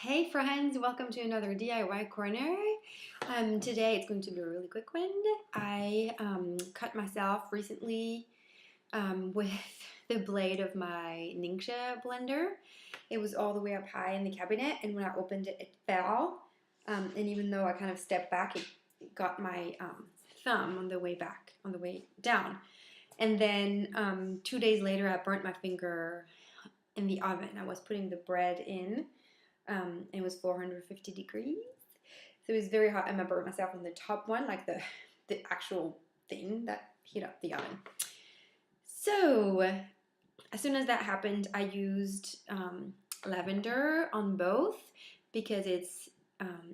Hey friends, welcome to another DIY corner. Today it's going to be a really quick one. I cut myself recently with the blade of my Ningxia blender. It was all the way up high in the cabinet, and when I opened it, it fell. And even though I kind of stepped back, it got my thumb on the way back, on the way down. And then 2 days later, I burnt my finger in the oven. I was putting the bread in. It was 450 degrees. So it was very hot. I remember myself on the top one, like the actual thing that heat up the oven. So as soon as that happened, I used lavender on both because it's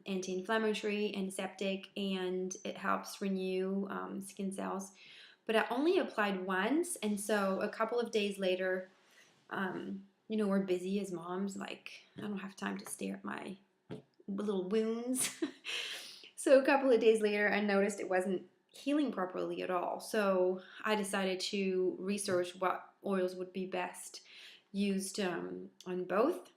anti-inflammatory, antiseptic, and it helps renew skin cells. But I only applied once, and so a couple of days later, we're busy as moms. Like, I don't have time to stare at my little wounds. So a couple of days later, I noticed it wasn't healing properly at all. So I decided to research what oils would be best used on both.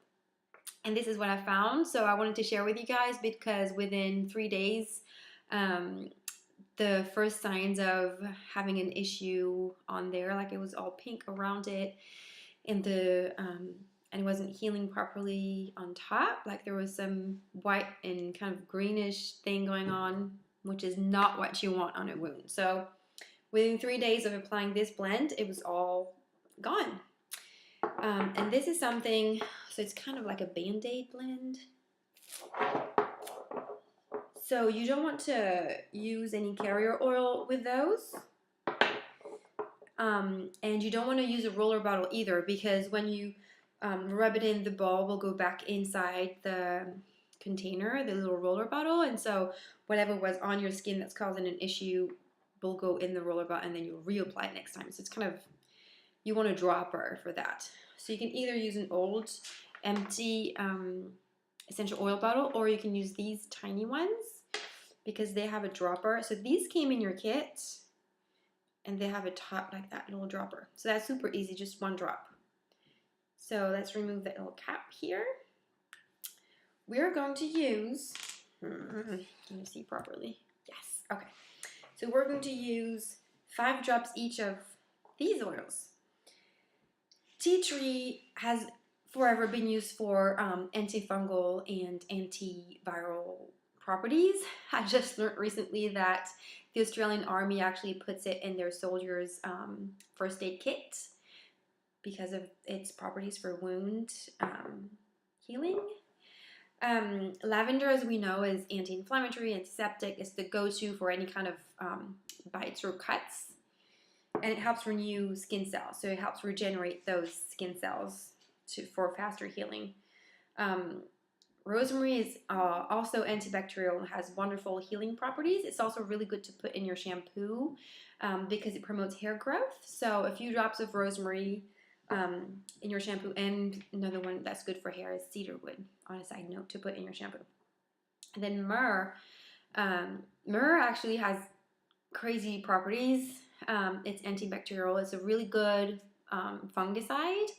And this is what I found. So I wanted to share with you guys because within 3 days, the first signs of having an issue on there, like it was all pink around it, and and it wasn't healing properly on top. Like there was some white and kind of greenish thing going on, which is not what you want on a wound. So within 3 days of applying this blend, it was all gone. And this is something, so it's kind of like a Band-Aid blend. So you don't want to use any carrier oil with those. And you don't want to use a roller bottle either, because when you rub it in, the ball will go back inside the container, the little roller bottle, and so whatever was on your skin that's causing an issue will go in the roller bottle, and then you'll reapply it next time. So it's kind of, you want a dropper for that. So you can either use an old empty essential oil bottle, or you can use these tiny ones because they have a dropper. So these came in your kit, and they have a top like that, little dropper. So that's super easy, just one drop. So let's remove that little cap here. We're going to use, can you see properly? Yes, okay. So we're going to use 5 drops each of these oils. Tea tree has forever been used for antifungal and antiviral properties. I just learned recently that the Australian Army actually puts it in their soldiers' first aid kit because of its properties for wound healing. Lavender, as we know, is anti-inflammatory, antiseptic. It's the go-to for any kind of bites or cuts. And it helps renew skin cells. So it helps regenerate those skin cells for faster healing. Rosemary is also antibacterial and has wonderful healing properties. It's also really good to put in your shampoo because it promotes hair growth. So a few drops of rosemary in your shampoo, and another one that's good for hair is cedarwood, on a side note, to put in your shampoo. And then myrrh. Myrrh actually has crazy properties. It's antibacterial. It's a really good fungicide.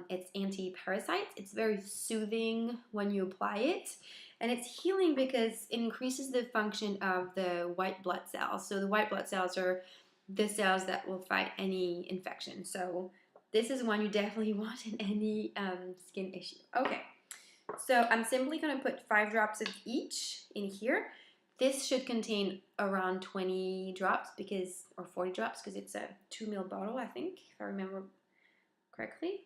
It's anti-parasites. It's very soothing when you apply it. And it's healing because it increases the function of the white blood cells. So the white blood cells are the cells that will fight any infection. So this is one you definitely want in any skin issue. Okay, so I'm simply going to put 5 drops of each in here. This should contain around 20 drops because, or 40 drops, because it's a 2 ml bottle, I think, if I remember correctly.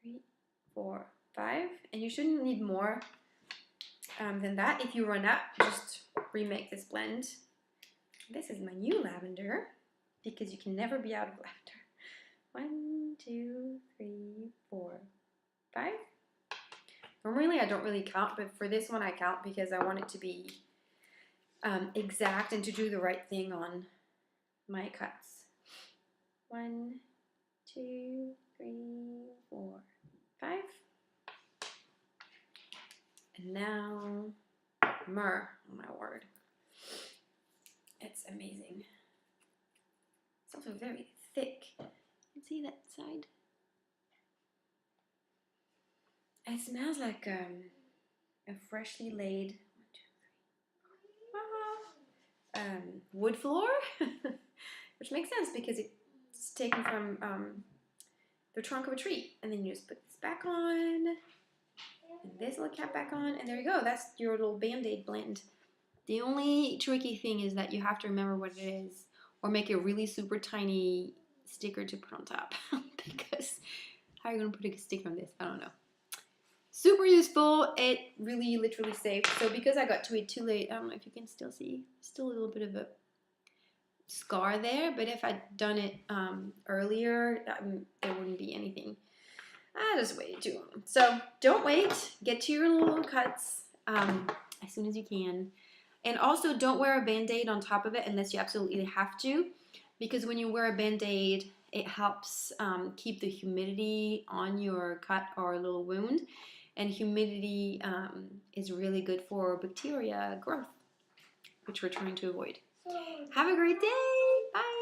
3, 4, 5, and you shouldn't need more than that. If you run out, just remake this blend. This is my new lavender because you can never be out of lavender. 1, 2, 3, 4, 5. Normally I don't really count, but for this one I count because I want it to be exact and to do the right thing on my cuts. 1, 2, 3, 4, 5. And now myrrh, oh my word. It's amazing. It's also very thick. You can see that side. It smells like a freshly laid wood floor, which makes sense because it's taken from the trunk of a tree. And then you just put this back on, and this little cap back on, and there you go. That's your little Band-Aid blend. The only tricky thing is that you have to remember what it is, or make a really super tiny sticker to put on top. Because how are you going to put a sticker on this? I don't know. Super useful. It really literally saved. So because I got to it too late, I don't know if you can still see, still a little bit of a scar there, but if I'd done it earlier, there wouldn't be anything. I just waited too long. So don't wait. Get to your little cuts as soon as you can. And also don't wear a Band-Aid on top of it unless you absolutely have to, because when you wear a Band-Aid, it helps keep the humidity on your cut or little wound. And humidity is really good for bacteria growth, which we're trying to avoid. Have a great day. Bye.